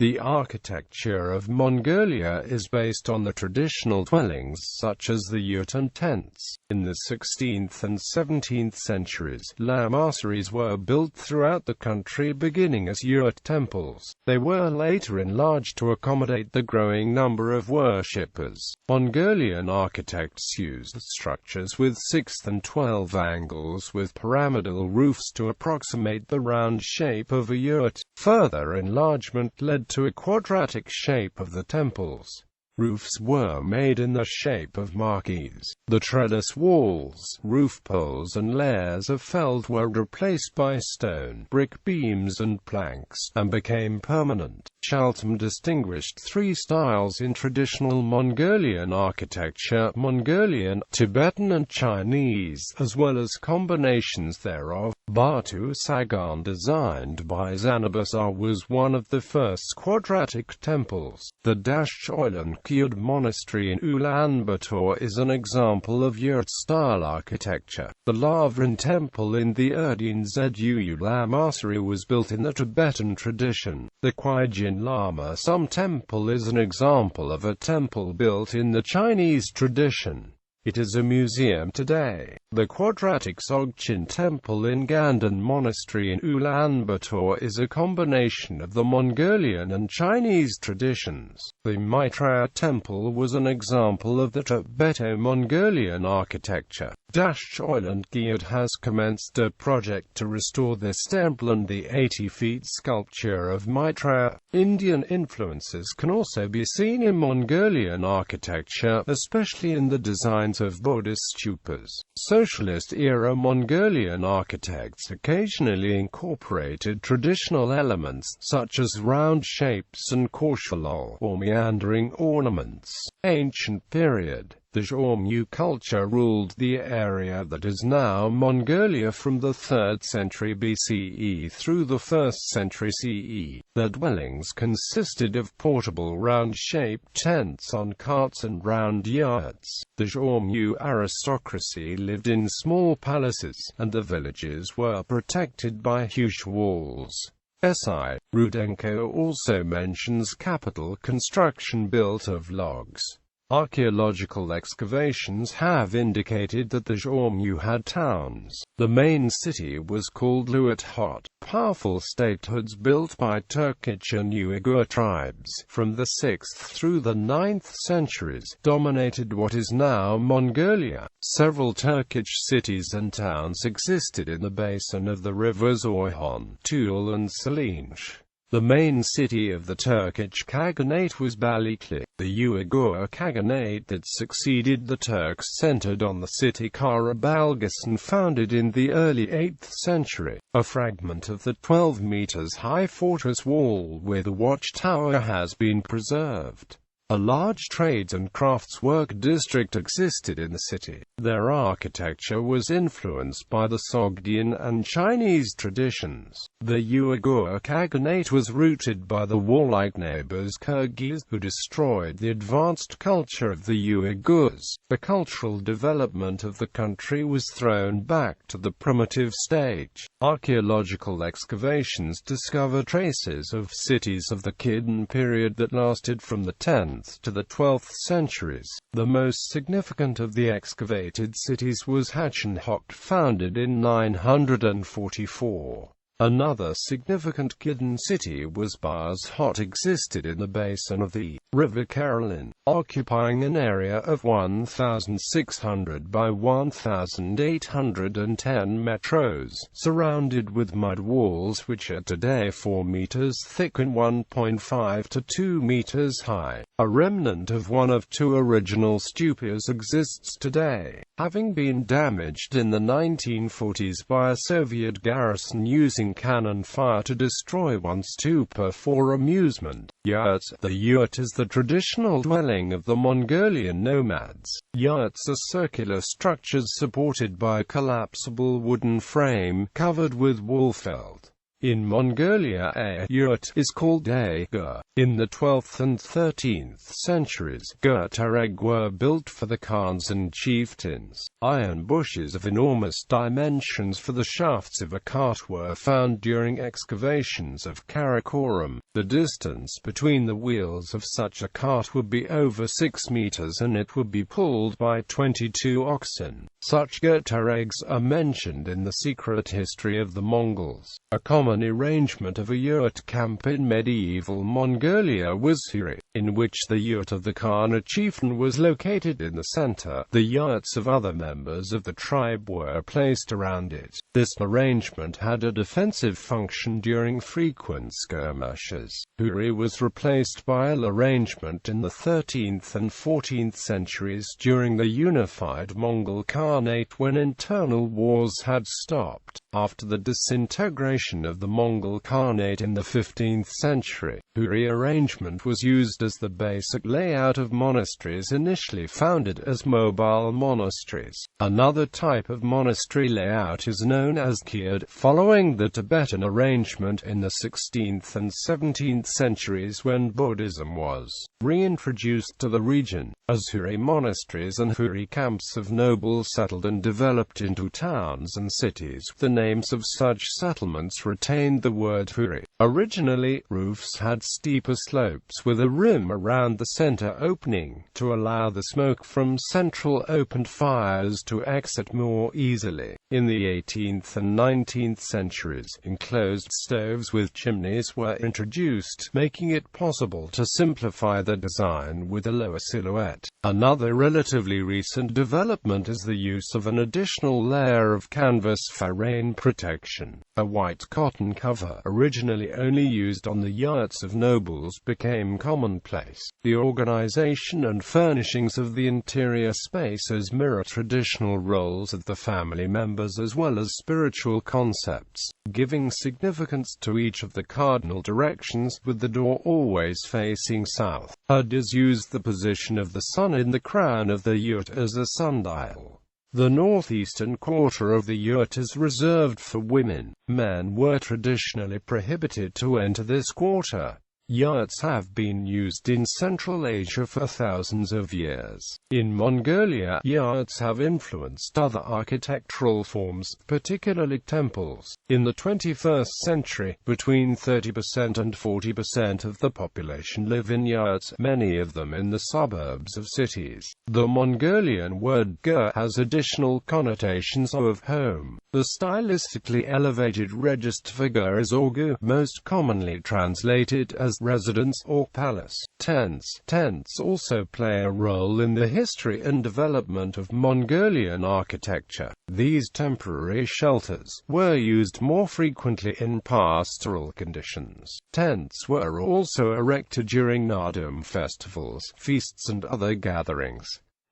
The architecture of Mongolia is based on the traditional dwellings such as the yurt and tents. In the 16th and 17th centuries, lamasseries were built throughout the country beginning as yurt temples. They were later enlarged to accommodate the growing number of worshippers. Mongolian architects used structures with 6 and 12 angles with pyramidal roofs to approximate the round shape of a yurt. Further enlargement led to a quadratic shape of the temples. Roofs were made in the shape of marquees. The trellis walls, roof poles and layers of felt were replaced by stone, brick beams and planks, and became permanent. Chaltom distinguished 3 styles in traditional Mongolian architecture: Mongolian, Tibetan and Chinese, as well as combinations thereof. Batu Sagan, designed by Zanabasar, was one of the first quadratic temples. The Dashchoilan Kyud Monastery in Ulaanbaatar is an example of yurt-style architecture. The Lavrin Temple in the Erdene Zu Lamasery was built in the Tibetan tradition. The Kwijin Lama Sum Temple is an example of a temple built in the Chinese tradition. It is a museum today. The quadratic Dzogchen Temple in Gandan Monastery in Ulaanbaatar is a combination of the Mongolian and Chinese traditions. The Maitreya Temple was an example of the Tibeto-Mongolian architecture. Dashchoilan Gyud has commenced a project to restore this temple and the 80-feet sculpture of Maitreya. Indian influences can also be seen in Mongolian architecture, especially in the designs of Buddhist stupas. Socialist-era Mongolian architects occasionally incorporated traditional elements, such as round shapes and korshalol, or meandering ornaments. Ancient period. The Xiongnu culture ruled the area that is now Mongolia from the 3rd century BCE through the 1st century CE. Their dwellings consisted of portable round-shaped tents on carts and round yurts. The Xiongnu aristocracy lived in small palaces, and the villages were protected by huge walls. S.I. Rudenko also mentions capital construction built of logs. Archaeological excavations have indicated that the Xiongnu had towns. The main city was called Luathot. Powerful statehoods built by Turkic and Uyghur tribes from the 6th through the 9th centuries dominated what is now Mongolia. Several Turkic cities and towns existed in the basin of the rivers Orkhon, Tul and Salinj. The main city of the Turkic Khaganate was Balikli. The Uyghur Khaganate that succeeded the Turks centered on the city Karabalgasan, founded in the early 8th century. A fragment of the 12 meters high fortress wall with a watchtower has been preserved. A large trades and crafts work district existed in the city. Their architecture was influenced by the Sogdian and Chinese traditions. The Uyghur Khaganate was rooted by the warlike neighbors Kyrgyz, who destroyed the advanced culture of the Uyghurs. The cultural development of the country was thrown back to the primitive stage. Archaeological excavations discover traces of cities of the Kidin period that lasted from the 10th to the 12th centuries. The most significant of the excavated cities was Hachinhokt, founded in 944. Another significant Kidin city was Baz-Hot, existed in the basin of the River Karelin, occupying an area of 1,600 by 1,810 metros, surrounded with mud walls which are today 4 meters thick and 1.5 to 2 meters high. A remnant of one of 2 original stupas exists today, having been damaged in the 1940s by a Soviet garrison using cannon fire to destroy one stupa for amusement. Yurt. The yurt is the traditional dwelling of the Mongolian nomads. Yurts are circular structures supported by a collapsible wooden frame, covered with wool felt. In Mongolia, a yurt is called a gur. In the 12th and 13th centuries, gur-tareg were built for the khans and chieftains. Iron bushes of enormous dimensions for the shafts of a cart were found during excavations of Karakoram. The distance between the wheels of such a cart would be over 6 meters and it would be pulled by 22 oxen. Such gur-taregs are mentioned in the secret history of the Mongols. A common arrangement of a yurt camp in medieval Mongolia was huri, in which the yurt of the Khan, a chieftain, was located in the center. The yurts of other members of the tribe were placed around it. This arrangement had a defensive function during frequent skirmishes. Huri was replaced by an arrangement in the 13th and 14th centuries during the unified Mongol Khanate when internal wars had stopped. After the disintegration of the Mongol Khanate in the 15th century, huri arrangement was used as the basic layout of monasteries initially founded as mobile monasteries. Another type of monastery layout is known as kyud, following the Tibetan arrangement in the 16th and 17th centuries when Buddhism was reintroduced to the region. As huri monasteries and huri camps of nobles settled and developed into towns and cities, the names of such settlements retained the word huri. Originally, roofs had steeper slopes with a rim around the center opening, to allow the smoke from central opened fires to exit more easily. In the 18th and 19th centuries, enclosed stoves with chimneys were introduced, making it possible to simplify the design with a lower silhouette. Another relatively recent development is the use of an additional layer of canvas for rain protection. A white cotton cover, originally only used on the yurts of nobles, became commonplace. The organization and furnishings of the interior spaces mirror traditional roles of the family members as well as spiritual concepts, giving significance to each of the cardinal directions, with the door always facing south. Hudis used the position of the sun in the crown of the yurt as a sundial. The northeastern quarter of the yurt is reserved for women. Men were traditionally prohibited to enter this quarter. Yurts have been used in Central Asia for thousands of years. In Mongolia, yurts have influenced other architectural forms, particularly temples. In the 21st century, between 30% and 40% of the population live in yurts, many of them in the suburbs of cities. The Mongolian word gur has additional connotations of home. The stylistically elevated register for gur is orgu, most commonly translated as residence or palace. Tents also play a role in the history and development of Mongolian architecture. These temporary shelters were used more frequently in pastoral conditions. Tents were also erected during Nadum festivals, feasts and other gatherings.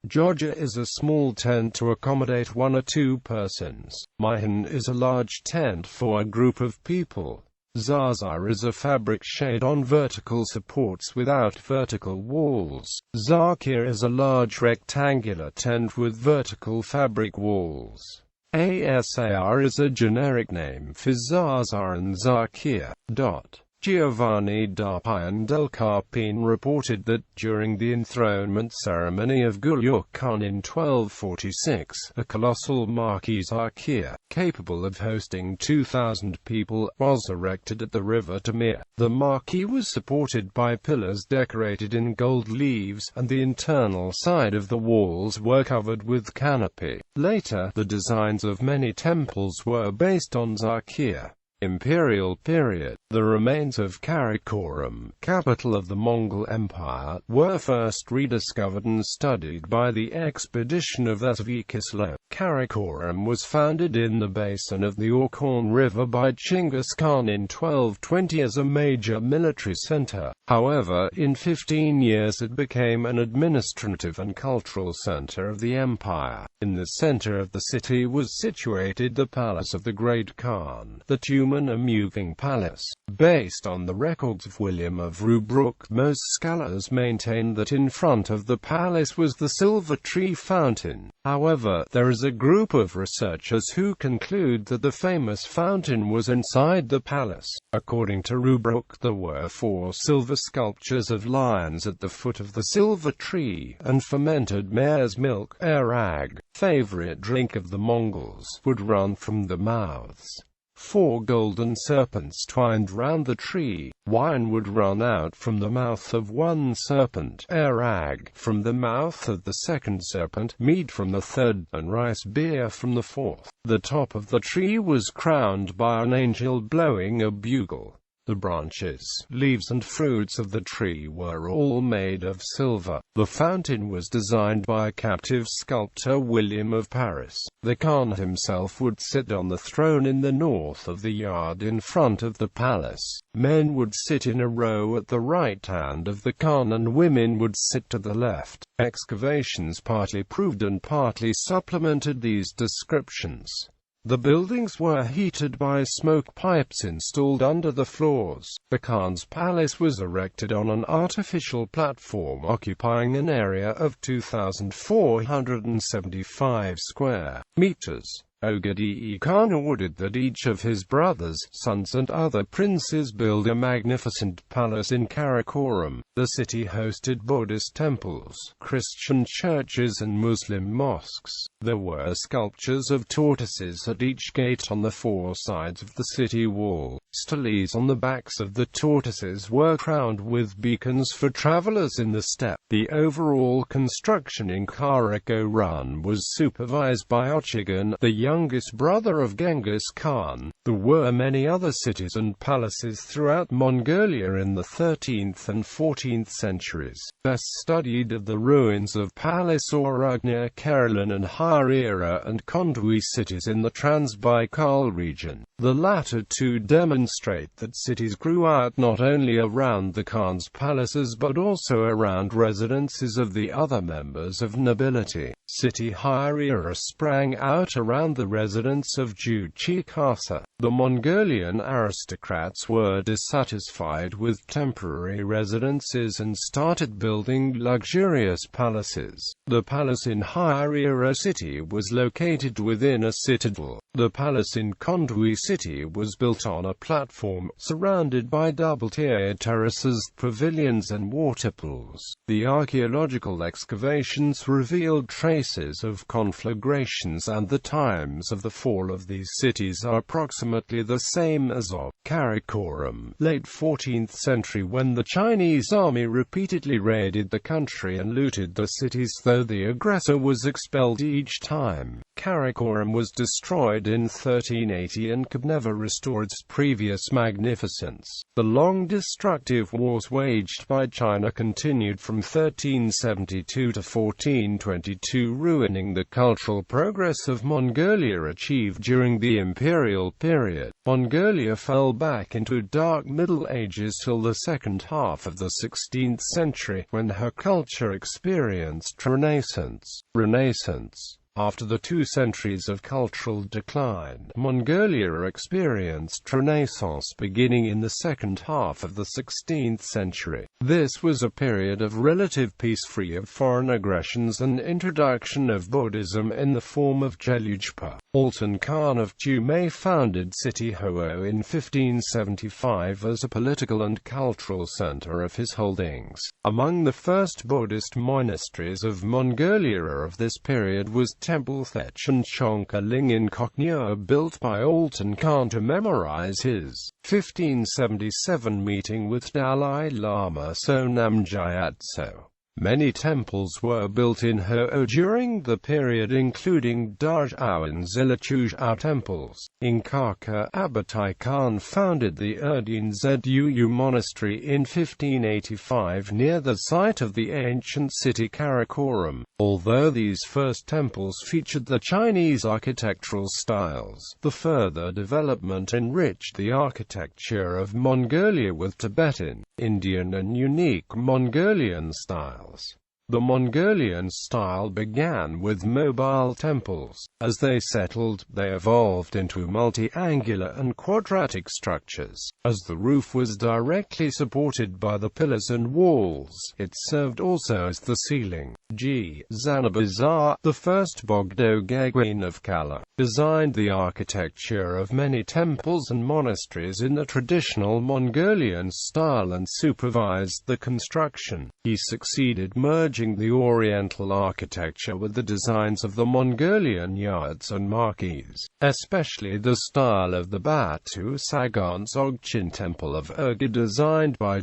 Jogja is a small tent to accommodate 1 or 2 persons. Mihan is a large tent for a group of people. Zaza is a fabric shade on vertical supports without vertical walls. Zakir is a large rectangular tent with vertical fabric walls. Asar is a generic name for Zaza and Zakir. Giovanni da Pian del Carpine reported that, during the enthronement ceremony of Guluk Khan in 1246, a colossal marquee Zakir, capable of hosting 2,000 people, was erected at the river Tamir. The marquee was supported by pillars decorated in gold leaves, and the internal side of the walls were covered with canopy. Later, the designs of many temples were based on Zakir. Imperial period. The remains of Karakoram, capital of the Mongol Empire, were first rediscovered and studied by the expedition of Uzbekistan. Karakoram was founded in the basin of the Orkhon River by Chinggis Khan in 1220 as a major military center. However, in 15 years it became an administrative and cultural center of the empire. In the center of the city was situated the palace of the Great Khan, the Tumen-Amusing Palace. Based on the records of William of Rubruck, most scholars maintain that in front of the palace was the Silver Tree Fountain. However, there is a group of researchers who conclude that the famous fountain was inside the palace. According to Rubruk, there were 4 silver sculptures of lions at the foot of the silver tree, and fermented mare's milk, arag, favorite drink of the Mongols, would run from the mouths. 4 golden serpents twined round the tree. Wine would run out from the mouth of one serpent, arag, from the mouth of the second serpent, mead from the third, and rice beer from the fourth. The top of the tree was crowned by an angel blowing a bugle. The branches, leaves and fruits of the tree were all made of silver. The fountain was designed by a captive sculptor William of Paris. The Khan himself would sit on the throne in the north of the yard in front of the palace. Men would sit in a row at the right hand of the Khan and women would sit to the left. Excavations partly proved and partly supplemented these descriptions. The buildings were heated by smoke pipes installed under the floors. The Khan's palace was erected on an artificial platform occupying an area of 2,475 square meters. Ogedei Khan ordered that each of his brothers, sons and other princes build a magnificent palace in Karakoram. The city hosted Buddhist temples, Christian churches and Muslim mosques. There were sculptures of tortoises at each gate on the 4 sides of the city wall. Steles on the backs of the tortoises were crowned with beacons for travelers in the steppe. The overall construction in Karakoram was supervised by Ochigan, the youngest brother of Genghis Khan. There were many other cities and palaces throughout Mongolia in the 13th and 14th centuries. Best studied of the ruins of Palace Orugna, Karalan and Harira and Kondui cities in the Trans-Baikal region. The latter 2 demonstrate that cities grew out not only around the Khan's palaces but also around residences of the other members of nobility. City Harira sprang out around the residence of Juchi Khasa. The Mongolian aristocrats were dissatisfied with temporary residences and started building luxurious palaces. The palace in Harira city was located within a citadel. The palace in Kondui city was built on a platform, surrounded by double-tiered terraces, pavilions and waterpools. The archaeological excavations revealed traces of conflagrations, and the times of the fall of these cities are approximately the same as of Karakoram, late 14th century, when the Chinese army repeatedly raided the country and looted the cities, though the aggressor was expelled each time. Karakoram was destroyed in 1380 and could never restore its previous magnificence. The long destructive wars waged by China continued from 1372 to 1422, ruining the cultural progress of Mongolia achieved during the imperial period. Mongolia fell back into dark Middle Ages till the second half of the 16th century, when her culture experienced Renaissance. After the 2 centuries of cultural decline, Mongolia experienced Renaissance beginning in the second half of the 16th century. This was a period of relative peace, free of foreign aggressions and introduction of Buddhism in the form of Gelugpa. Altan Khan of Jumei founded City Ho in 1575 as a political and cultural center of his holdings. Among the first Buddhist monasteries of Mongolia of this period was Temple Thech and Chonka Ling in Koknur, built by Altan Khan to memorize his 1577 meeting with Dalai Lama Sonam Gyatso. Many temples were built in Ho during the period, including Dajau and Zilachuzhou temples. In Kaka, Abatai Khan founded the Erdene Zuu monastery in 1585 near the site of the ancient city Karakoram. Although these first temples featured the Chinese architectural styles, the further development enriched the architecture of Mongolia with Tibetan, Indian and unique Mongolian styles. The Mongolian style began with mobile temples. As they settled, they evolved into multi-angular and quadratic structures. As the roof was directly supported by the pillars and walls, it served also as the ceiling. Zanabazar, the first Bogdo-Gagwain of Kala, designed the architecture of many temples and monasteries in the traditional Mongolian style and supervised the construction. He succeeded merging the Oriental architecture with the designs of the Mongolian yurts and marquees, especially the style of the Batu Sagan Dzogchen Temple of Urga designed by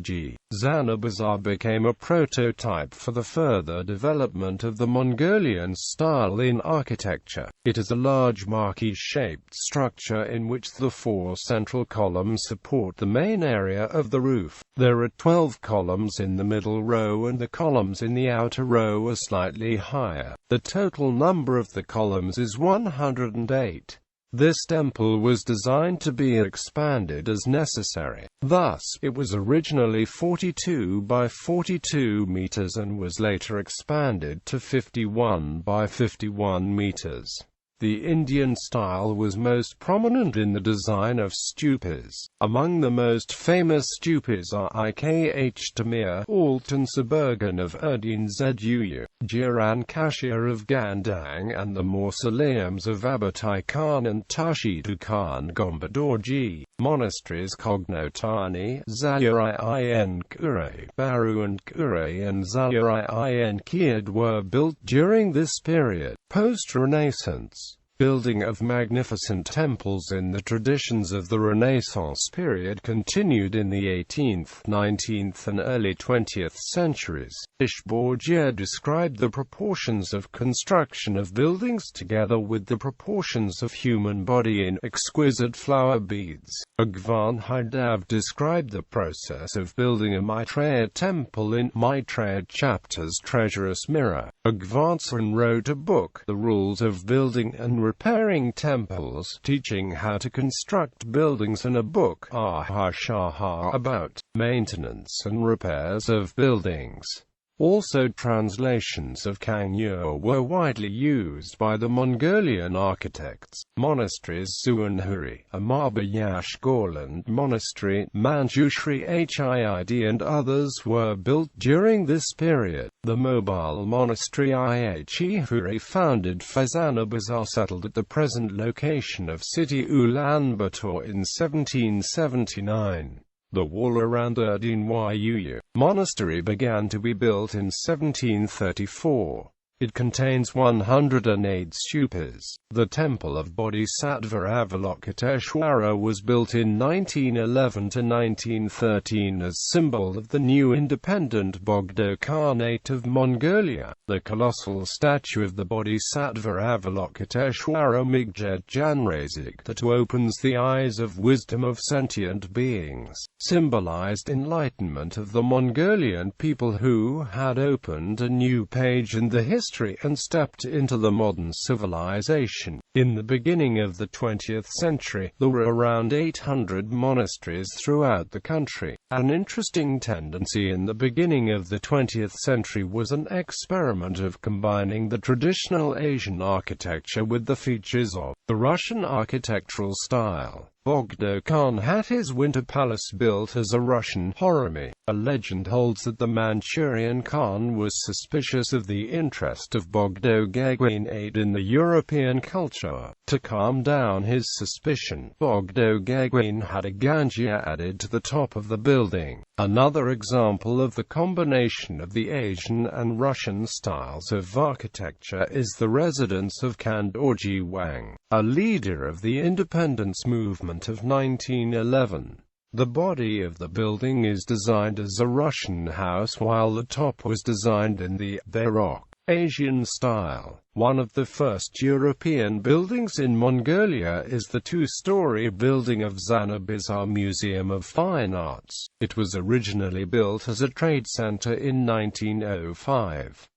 Zanabazar became a prototype for the further development of the Mongolian style in architecture. It is a large marquee-shaped structure in which the 4 central columns support the main area of the roof. There are 12 columns in the middle row and the columns in the outer row are slightly higher. The total number of the columns is 108. This temple was designed to be expanded as necessary. Thus, it was originally 42 by 42 meters and was later expanded to 51 by 51 meters. The Indian style was most prominent in the design of stupas. Among the most famous stupas are Ikh Tamir, Altan Suburgan of Erdene Zuyu, Jiran Kashir of Gandang, and the mausoleums of Abatai Khan and Tashidu Khan Gombadorji. Monasteries Kognotani, Zayuri in Kure, Baru and Kure and Zayuri in Kiad were built during this period. Post-Renaissance building of magnificent temples in the traditions of the Renaissance period continued in the 18th, 19th and early 20th centuries. Ishborgia described the proportions of construction of buildings together with the proportions of human body in exquisite flower beads. Agvan Haidav described the process of building a Maitreya temple in Maitreya chapter's Treasurous Mirror. Agvansan wrote a book, The Rules of Building and Repairing Temples, teaching how to construct buildings, and a book, Shaha, about maintenance and repairs of buildings. Also, translations of Kangyo were widely used by the Mongolian architects. Monasteries Suanhuri, Amabayash Gorland Monastery, Manjushri Hiid and others were built during this period. The mobile monastery Ihuri founded Zanabazar settled at the present location of city Ulaanbaatar in 1779. The wall around Erdene Zuyu Monastery began to be built in 1734. It contains 108 stupas. The temple of Bodhisattva Avalokiteshvara was built in 1911 to 1913 as symbol of the new independent Bogdo Khanate of Mongolia. The colossal statue of the Bodhisattva Avalokiteshvara Migjet Janrazik that opens the eyes of wisdom of sentient beings, symbolized enlightenment of the Mongolian people who had opened a new page in the history and stepped into the modern civilization. In the beginning of the 20th century, there were around 800 monasteries throughout the country. An interesting tendency in the beginning of the 20th century was an experiment of combining the traditional Asian architecture with the features of the Russian architectural style. Bogdo Khan had his winter palace built as a Russian harem. A legend holds that the Manchurian Khan was suspicious of the interest of Bogdo Gagwain in the European culture. To calm down his suspicion, Bogdo Gagwain had a gangia added to the top of the building. Another example of the combination of the Asian and Russian styles of architecture is the residence of Kandorji Wang, a leader of the independence movement of 1911. The body of the building is designed as a Russian house while the top was designed in the Baroque Asian style. One of the first European buildings in Mongolia is the two-story building of Zanabazar Museum of Fine Arts. It was originally built as a trade center in 1905.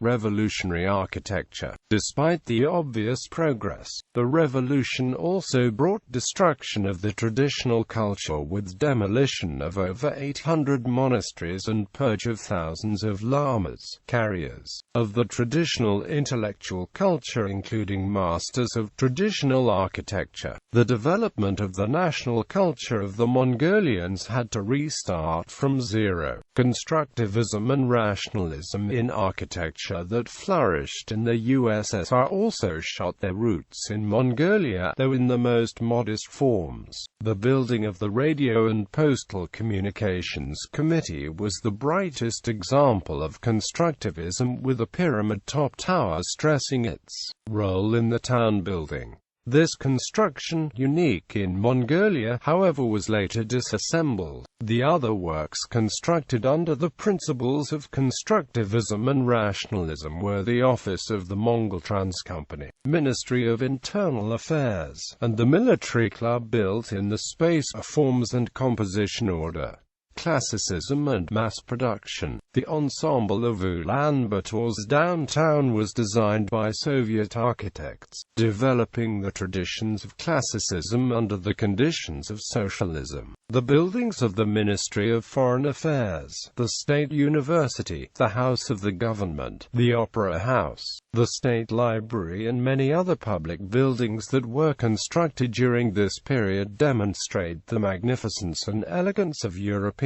Revolutionary architecture. Despite the obvious progress, the revolution also brought destruction of the traditional culture with demolition of over 800 monasteries and purge of thousands of lamas, carriers of the traditional intellectual culture, including masters of traditional architecture. The development of the national culture of the Mongolians had to restart from zero. Constructivism and rationalism in architecture that flourished in the USSR also shot their roots in Mongolia, though in the most modest forms. The building of the Radio and Postal Communications Committee was the brightest example of constructivism, with a pyramid-top tower stressing its role in the town building. This construction, unique in Mongolia, however, was later disassembled. The other works constructed under the principles of constructivism and rationalism were the office of the Mongol Trans Company, Ministry of Internal Affairs, and the military club built in the space of forms and composition order. Classicism and mass production. The ensemble of Ulaanbaatar's downtown was designed by Soviet architects, developing the traditions of classicism under the conditions of socialism. The buildings of the Ministry of Foreign Affairs, the State University, the House of the Government, the Opera House, the State Library, and many other public buildings that were constructed during this period demonstrate the magnificence and elegance of European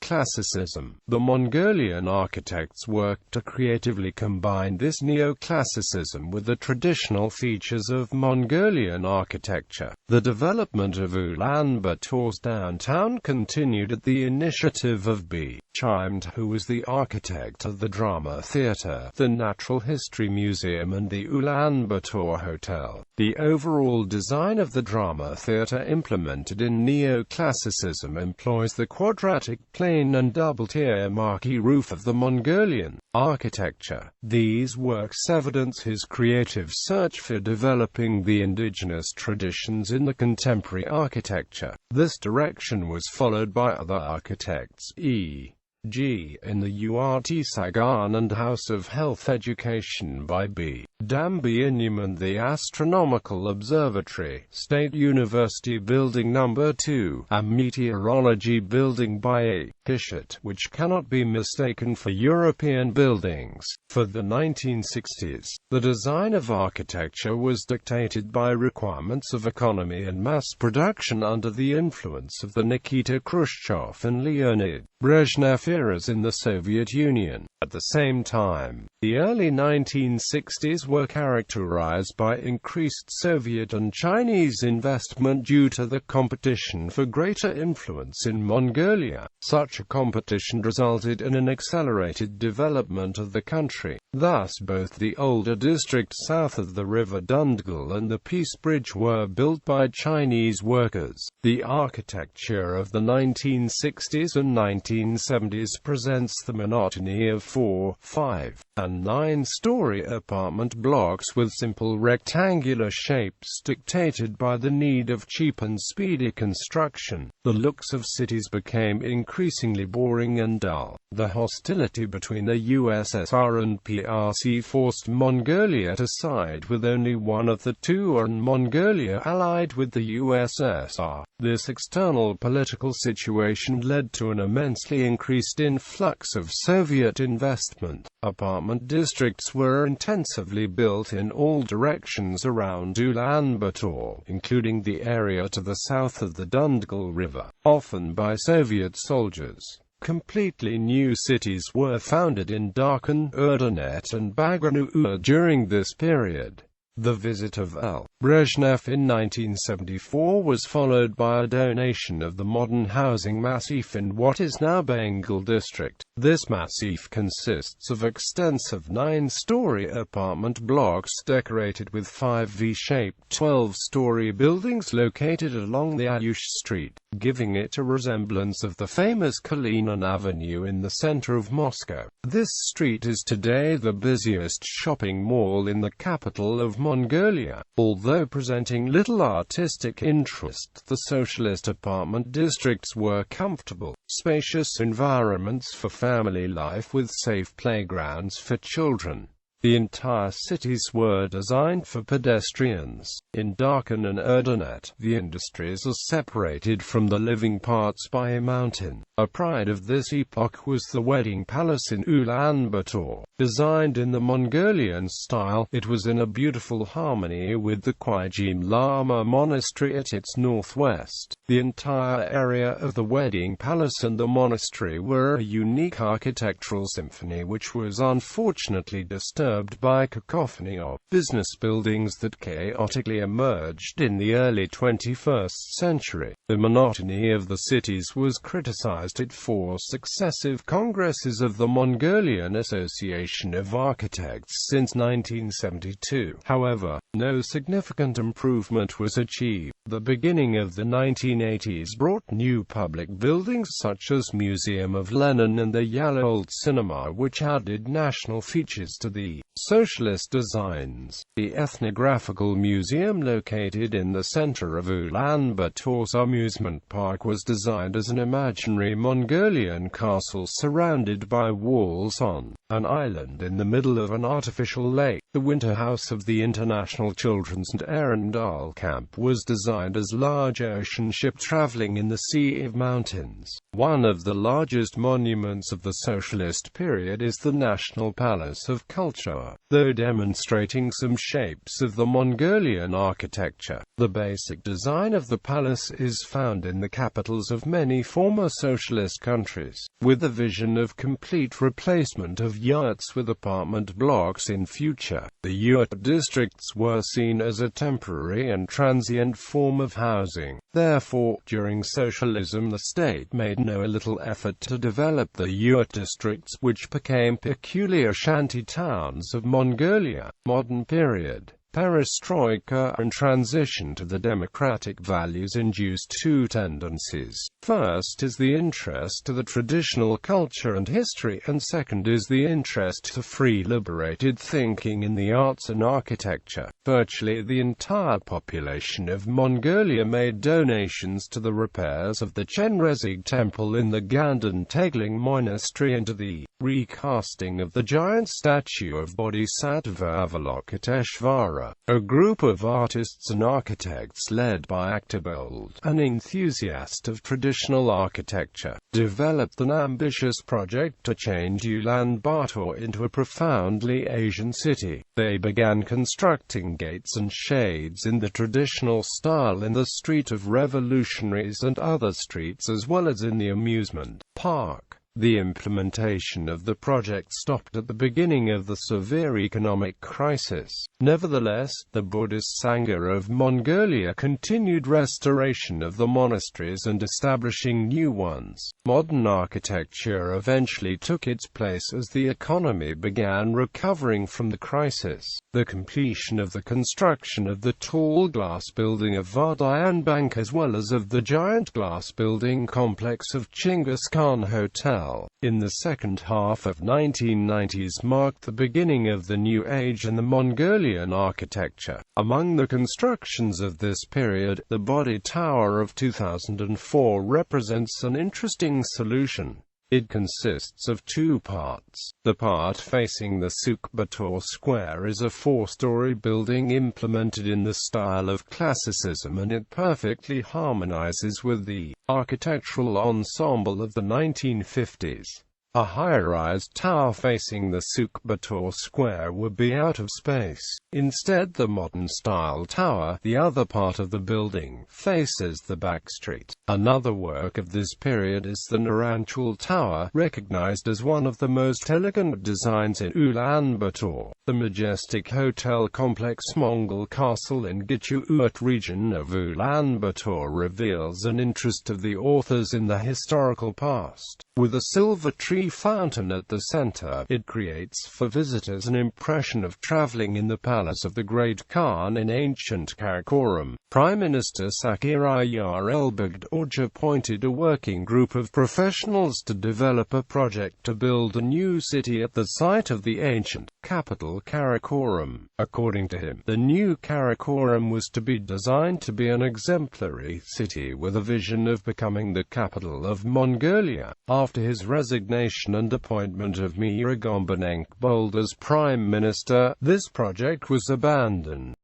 classicism. The Mongolian architects worked to creatively combine this neoclassicism with the traditional features of Mongolian architecture. The development of Ulaanbaatar's downtown continued at the initiative of B. Chimed, who was the architect of the Drama Theatre, the Natural History Museum, and the Ulaanbaatar Hotel. The overall design of the Drama Theatre, implemented in neoclassicism, employs the quadratic plane and double-tier marquee roof of the Mongolian architecture. These works evidence his creative search for developing the indigenous traditions in the contemporary architecture. This direction was followed by other architects, e.g. in the URT Sagan and House of Health Education by B. Dambianium and the Astronomical Observatory, State University Building No. 2, a meteorology building by A. Kishit, which cannot be mistaken for European buildings. For the 1960s, the design of architecture was dictated by requirements of economy and mass production under the influence of the Nikita Khrushchev and Leonid Brezhnev eras in the Soviet Union. At the same time, the early 1960s were characterized by increased Soviet and Chinese investment due to the competition for greater influence in Mongolia. Such a competition resulted in an accelerated development of the country. Thus, both the older districts south of the river Dundgal and the Peace Bridge were built by Chinese workers. The architecture of the 1960s and 1970s presents the monotony of 4, 5, and 9-story apartment blocks with simple rectangular shapes dictated by the need of cheap and speedy construction. The looks of cities became increasingly boring and dull. The hostility between the USSR and PRC forced Mongolia to side with only one of the two, and Mongolia allied with the USSR. This external political situation led to an immensely increased influx of Soviet investment. Apartment districts were intensively built in all directions around Ulaanbaatar, including the area to the south of the Dundgal River, often by Soviet soldiers. Completely new cities were founded in Darkhan, Erdenet, and Bagranur during this period. The visit of L. Brezhnev in 1974 was followed by a donation of the modern housing massif in what is now Bengal district. This massif consists of extensive 9-story apartment blocks decorated with 5 V-shaped 12-story buildings located along the Ayush Street, giving it a resemblance of the famous Kalinin Avenue in the center of Moscow. This street is today the busiest shopping mall in the capital of Mongolia. Although presenting little artistic interest, the socialist apartment districts were comfortable, spacious environments for family life with safe playgrounds for children. The entire cities were designed for pedestrians. In Darkhan and Erdenet, the industries are separated from the living parts by a mountain. A pride of this epoch was the wedding palace in Ulaanbaatar. Designed in the Mongolian style, it was in a beautiful harmony with the Khyjim Lama monastery at its northwest. The entire area of the wedding palace and the monastery were a unique architectural symphony which was unfortunately disturbed by a cacophony of business buildings that chaotically emerged in the early 21st century. The monotony of the cities was criticized at 4 successive congresses of the Mongolian Association of Architects since 1972. However, no significant improvement was achieved. The beginning of the 1980s brought new public buildings such as Museum of Lenin and the Yalol Cinema, which added national features to the socialist designs. The Ethnographical Museum, located in the center of Ulaanbaatar's amusement park, was designed as an imaginary Mongolian castle surrounded by walls on an island in the middle of an artificial lake. The winter house of the International Children's and Arundel Camp was designed as large ocean ship traveling in the Sea of Mountains. One of the largest monuments of the socialist period is the National Palace of Culture, though demonstrating some shapes of the Mongolian architecture. The basic design of the palace is found in the capitals of many former socialist countries, with a vision of complete replacement of yurts with apartment blocks in future. The yurt districts were seen as a temporary and transient form of housing. Therefore, during socialism the state made no little effort to develop the yurt districts, which became peculiar shanty towns of Mongolia. Modern period perestroika and transition to the democratic values induced two tendencies. First is the interest to the traditional culture and history, and second is the interest to free liberated thinking in the arts and architecture. Virtually the entire population of Mongolia made donations to the repairs of the Chenrezig temple in the Ganden Tegling monastery and to the recasting of the giant statue of Bodhisattva Avalokiteshvara. A group of artists and architects led by Aktabold, an enthusiast of traditional architecture, developed an ambitious project to change Ulaanbaatar into a profoundly Asian city. They began constructing gates and shades in the traditional style in the Street of Revolutionaries and other streets, as well as in the amusement park. The implementation of the project stopped at the beginning of the severe economic crisis. Nevertheless, the Buddhist Sangha of Mongolia continued restoration of the monasteries and establishing new ones. Modern architecture eventually took its place as the economy began recovering from the crisis. The completion of the construction of the tall glass building of Vardayanbank, as well as of the giant glass building complex of Chinggis Khan Hotel in the second half of 1990s marked the beginning of the new age in the Mongolian architecture. Among the constructions of this period, the Body Tower of 2004 represents an interesting solution. It consists of two parts. The part facing the Sukh-Bator Square is a four-story building implemented in the style of classicism, and it perfectly harmonizes with the architectural ensemble of the 1950s. A high-rise tower facing the Sukh-Bator Square would be out of space. Instead, the modern-style tower, the other part of the building, faces the back street. Another work of this period is the Naranchul Tower, recognized as one of the most elegant designs in Ulaanbaatar. The majestic hotel complex Mongol Castle in Gichu-Ut region of Ulaanbaatar reveals an interest of the authors in the historical past. With a silver tree fountain at the center, it creates for visitors an impression of traveling in the palace of the Great Khan in ancient Karakoram. Prime Minister Sakhiriyar Elbagdorj appointed a working group of professionals to develop a project to build a new city at the site of the ancient capital Karakoram. According to him, the new Karakoram was to be designed to be an exemplary city with a vision of becoming the capital of Mongolia. After his resignation and appointment of Miragombanenko as prime minister, this project was abandoned.